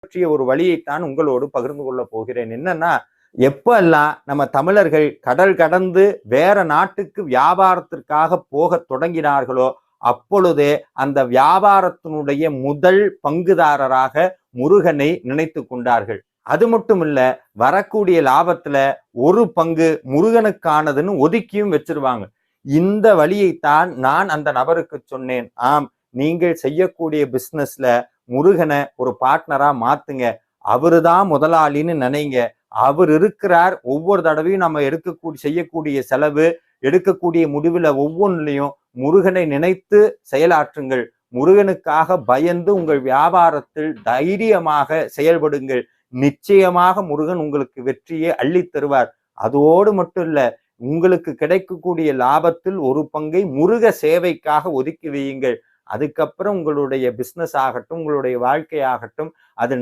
பற்றிய ஒரு வழியைத்தான் உங்களோடு பகிர்ந்து கொள்ள போகிறேன். என்னன்னா, எப்பெல்லாம் நம்ம தமிழர்கள் கடல் கடந்து வேற நாட்டுக்கு வியாபாரத்திற்காக போக தொடங்கினார்களோ, அப்பொழுதே அந்த வியாபாரத்தினுடைய முதல் பங்குதாரராக முருகனை நினைத்து கொண்டார்கள். அது மட்டும் இல்ல, வரக்கூடிய லாபத்துல ஒரு பங்கு முருகனுக்கானதுன்னு ஒதுக்கியும் வச்சிருவாங்க. இந்த வழியைத்தான் நான் அந்த நபருக்கு சொன்னேன். ஆம், நீங்கள் செய்யக்கூடிய பிசினஸ்ல முருகனை ஒரு பார்ட்னரா மாத்துங்க. அவருதான் முதலாளின்னு நினைங்க. அவர் இருக்கிறார். ஒவ்வொரு தடவையும் நம்ம செய்யக்கூடிய செலவு, எடுக்கக்கூடிய முடிவுல ஒவ்வொன்றிலையும் முருகனை நினைத்து செயலாற்றுங்கள். முருகனுக்காக பயந்து உங்கள் வியாபாரத்தில் தைரியமாக செயல்படுங்கள். நிச்சயமாக முருகன் உங்களுக்கு வெற்றியை அள்ளித் தருவார். அதோடு மட்டும் இல்ல, உங்களுக்கு கிடைக்கக்கூடிய லாபத்தில் ஒரு பங்கை முருக சேவைக்காக ஒதுக்கி வையுங்கள். அதுக்கப்புறம் உங்களுடைய பிசினஸ் ஆகட்டும், உங்களுடைய வாழ்க்கை ஆகட்டும், அது